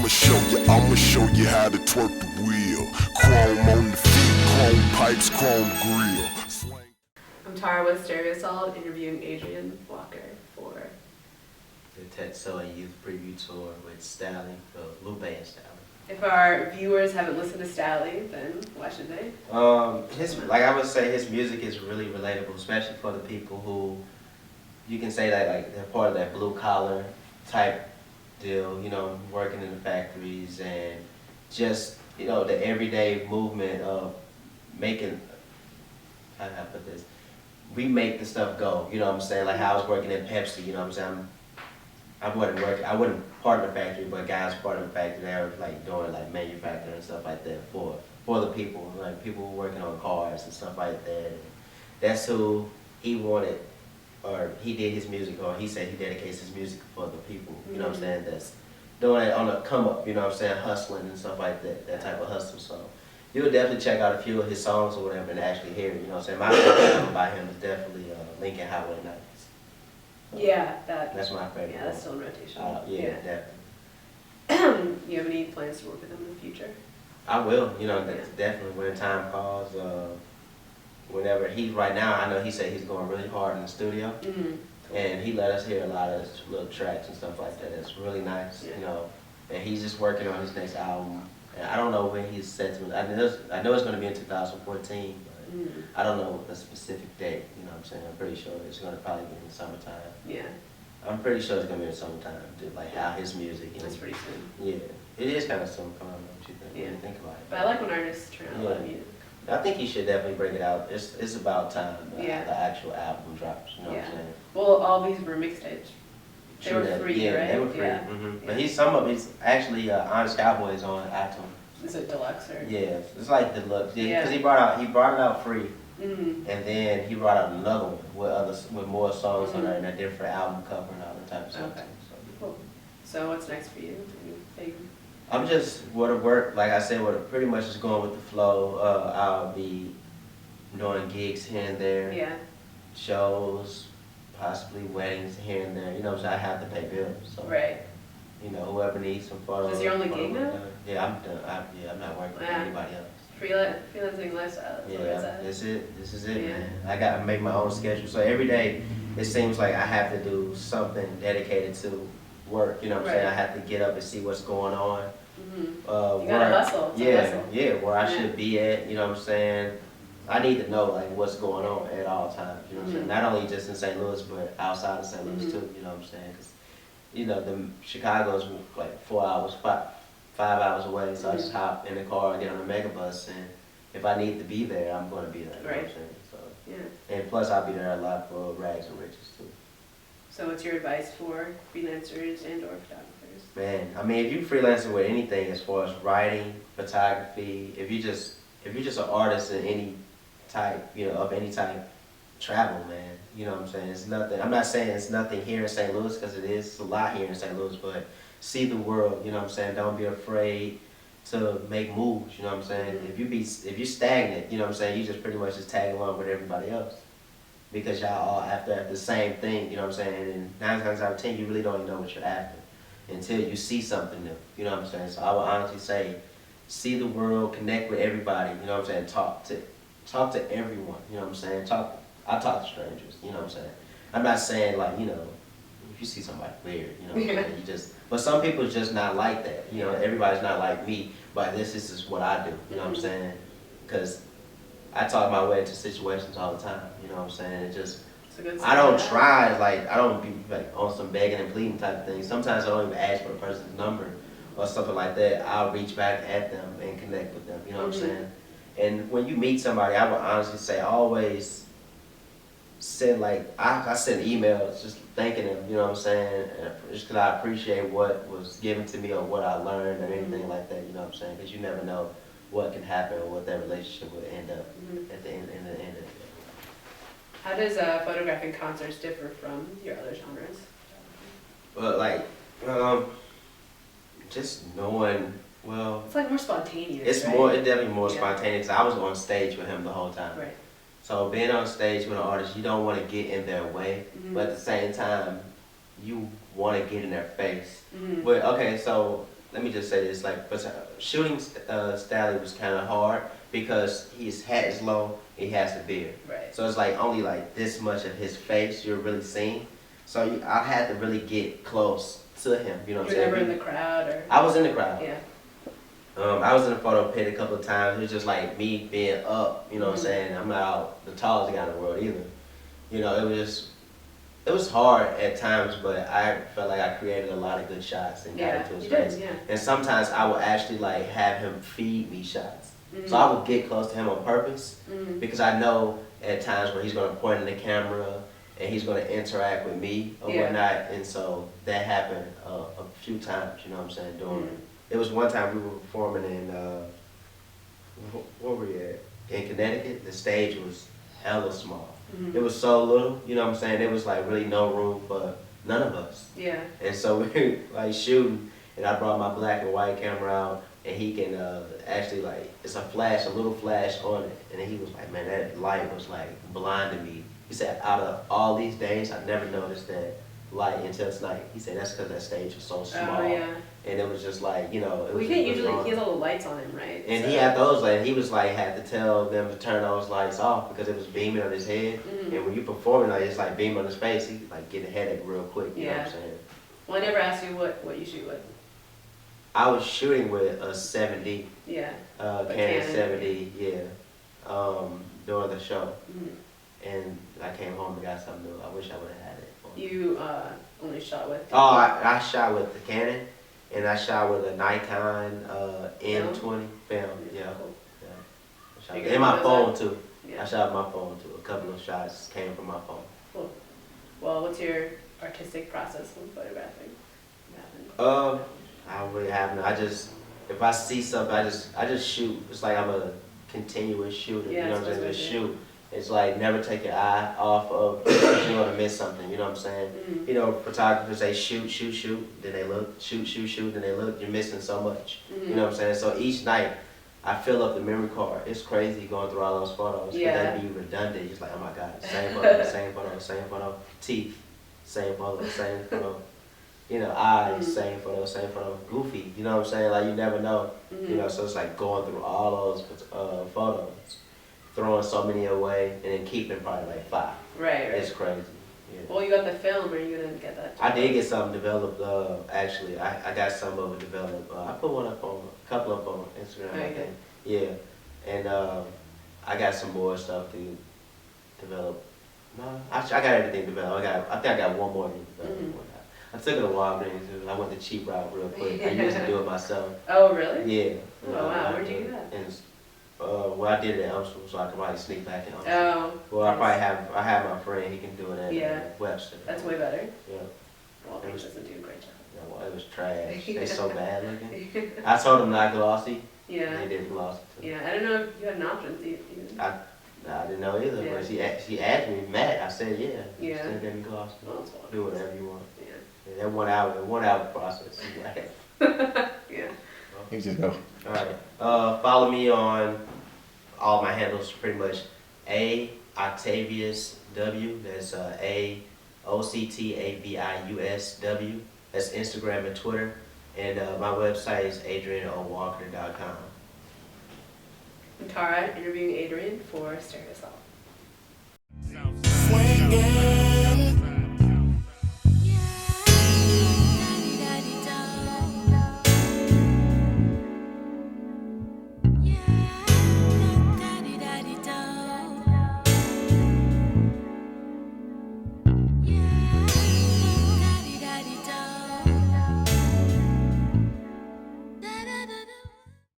I'ma show you how to twerk the wheel. Chrome on the feet, chrome pipes, chrome grill. I'm Tara with Stereo Assault, interviewing Adrian Walker for the Tetsuo Youth Preview Tour with Stalley, the Lupe and Stalley. If our viewers haven't listened to Stalley, then why should they? Like I would say, his music is really relatable, especially for the people who, you can say that like they're part of that blue collar type deal, you know, working in the factories and just, you know, the everyday movement of making, how do I put this? We make the stuff go, you know what I'm saying? Like how I was working at Pepsi, you know what I'm saying? I wasn't part of the factory, but guys part of the factory, they were like doing like manufacturing and stuff like that for the people, like people who were working on cars and stuff like that. And that's who he wanted, or he did his music, or he said he dedicates his music for the people, you know what I'm saying, that's doing it on a come up, you know what I'm saying, hustling and stuff like that, that type of hustle. So you would definitely check out a few of his songs or whatever and actually hear it, you know what I'm saying. My favorite album by him is definitely Lincoln Highway Nights. Yeah, that's my favorite. Yeah, that's still in rotation. Yeah, definitely. You have any plans to work with him in the future? I will, you know, definitely when the time calls. Whenever right now, I know he said he's going really hard in the studio, and he let us hear a lot of his little tracks and stuff like that. It's really nice, you know. And he's just working on his next album. And I don't know when he's set to. I know it's going to be in 2014, but I don't know the specific date. You know what I'm saying? I'm pretty sure it's going to probably be in the summertime. Yeah. I'm pretty sure it's going to be in the summertime. Like how his music. That's pretty soon. Yeah, it is kind of soon. Don't you think? Yeah. When you think about it. But I like when artists turn out a lot of music. I think he should definitely bring it out. It's about time the actual album drops. You know what I'm saying? Well, all these were mixtapes. They were free, right? They were free. But some of it's actually Honest Cowboys on iTunes. Is it deluxe or? Yeah, it's like deluxe. Yeah, because he brought it out free, and then he brought out another one with more songs on there and a different album cover and all that type of stuff. Okay. Cool. So what's next for you? Anything? I'm just work, like I said, pretty much just going with the flow. I'll be doing gigs here and there. Yeah. Shows, possibly weddings here and there. You know, so I have to pay bills. So, right. You know, whoever needs some photos. Is this your only gig now? Yeah, I'm done. I'm not working with anybody else. Freelancing lifestyle. This is it, man. I got to make my own schedule. So every day, it seems like I have to do something dedicated to work. You know what I'm saying? I have to get up and see what's going on. You gotta hustle. Where I should be at. You know what I'm saying? I need to know like what's going on at all times. You know what I'm saying? Not only just in St. Louis, but outside of St. Louis too. You know what I'm saying? Cause, you know, Chicago's like 5 hours away. So I just hop in the car and get on the megabus, and if I need to be there, I'm going to be there. You know what I'm saying? So, and plus I'll be there a lot for rags and riches too. So what's your advice for freelancers and or photographers? Man, I mean, if you freelancing with anything as far as writing, photography, if you're just an artist in any type, you know, of any type, travel, man. You know what I'm saying? It's nothing. I'm not saying it's nothing here in St. Louis, because it is. It's a lot here in St. Louis, but see the world. You know what I'm saying? Don't be afraid to make moves. You know what I'm saying? If you're stagnant, you know what I'm saying, you just pretty much just tag along with everybody else, because y'all all after the same thing. You know what I'm saying? And 9 times out of 10, you really don't even know what you're after until you see something new. You know what I'm saying? So I would honestly say, see the world, connect with everybody. You know what I'm saying? Talk to everyone. You know what I'm saying? I talk to strangers. You know what I'm saying? I'm not saying like, you know, if you see somebody weird, you know what I'm saying? But some people are just not like that. You know, everybody's not like me. But this is what I do. You know what I'm saying? Because I talk my way into situations all the time. You know what I'm saying? It just, I don't try, like, I don't be like on some begging and pleading type of thing. Sometimes I don't even ask for a person's number or something like that. I'll reach back at them and connect with them. You know what I'm saying? And when you meet somebody, I would honestly say always send, like, I send emails just thanking them, you know what I'm saying? Just because I appreciate what was given to me or what I learned or anything like that, you know what I'm saying? Because you never know what can happen or what that relationship would end up at the end of the day. How does photographing concerts differ from your other genres? Well, like, just knowing, well, it's like more spontaneous. It's definitely more spontaneous. I was on stage with him the whole time. Right. So being on stage with an artist, you don't want to get in their way, but at the same time, you want to get in their face. But okay, so let me just say this, like, but shooting Stalley was kind of hard because his hat is low, he has the beard. Right. So it's like only like this much of his face you're really seeing. So I had to really get close to him, you know what I'm saying? You're never in the crowd or? I was in the crowd. Yeah. I was in the photo pit a couple of times. It was just like me being up, you know what I'm saying? I'm not the tallest guy in the world either. You know, it was hard at times, but I felt like I created a lot of good shots and got into his face. Yeah. And sometimes I would actually like have him feed me shots. So I would get close to him on purpose because I know at times where he's gonna point in the camera and he's gonna interact with me or whatnot. And so that happened a few times, you know what I'm saying, during it. It was one time we were performing in, where were we at? In Connecticut. The stage was hella small. It was so little, you know what I'm saying? There was like really no room for none of us. Yeah. And so we were like shooting, and I brought my black and white camera out, and he can actually like, it's a flash, a little flash on it. And he was like, man, that light was like blinding me. He said, out of all these days, I never noticed that light until tonight. He said that's because that stage was so small. Oh, yeah. And it was just like, you know. We can't usually, he has all the lights on him, right? And so. he had those, like, he was like, had to tell them to turn those lights off because it was beaming on his head. And when you performing, like, it's like beaming on his face, he like get a headache real quick, you know what I'm saying? Well, I never asked you what you shoot with. I was shooting with a 7D. Yeah. Canon 7D, during the show. And I came home and got something new. I wish I would have had it. You only shot with? Oh, I shot with the Canon, and I shot with a Nikon M20 film. Yeah. Cool. Yeah. And my phone too. Yeah. I shot my phone too. A couple of shots came from my phone. Cool. Well, what's your artistic process when photographing? I really haven't. If I see something, I just shoot. It's like I'm a continuous shooter. Yeah, you know what I'm saying? just shoot. It's like never take your eye off of because you're gonna miss something. You know what I'm saying? You know, photographers say shoot, shoot, shoot. Then they look, shoot, shoot, shoot. Then they look. You're missing so much. You know what I'm saying? So each night, I fill up the memory card. It's crazy going through all those photos. Yeah. They be redundant. It's like, oh my God, same photo, same photo, same photo. Teeth, same photo, same photo. You know, eyes, same photo, goofy. You know what I'm saying? Like you never know. You know, so it's like going through all those photos, throwing so many away, and then keeping probably like 5. Right. It's crazy. Yeah. Well, you got the film, or are you gonna get that? I did get something developed. Actually, I got some of it developed. I put one up on a couple up on Instagram. I think. Yeah, and I got some more stuff to develop. No, I got everything developed. I think I got one more to develop. I took it to Walgreens. I went the cheap route real quick. I used to do it myself. Oh, really? Yeah. Oh, wow. Where'd you do that? Well, I did it at Elmsville, so I could probably sneak back in Elmsville. Oh. Well, I have my friend. He can do it at Webster. That's way better. Yeah. Walgreens doesn't do a great job. Yeah, well, it was trash. They so bad looking. I told them not glossy. Yeah. They did glossy too. Yeah, I don't know if you had an option to even. I didn't know either, Yeah. but she asked me, Matt. I said, yeah. Yeah. Still getting glossy. Well, it's Walgreens. Do whatever you want. Yeah. Yeah, that 1 hour process. Yeah. You just go. All right. Follow me on all my handles, pretty much. A Octavius W. That's A OCTAVIUS W. That's Instagram and Twitter. And my website is adrianowalker.com. I'm Tara, interviewing Adrian for Stereosol. Swinging.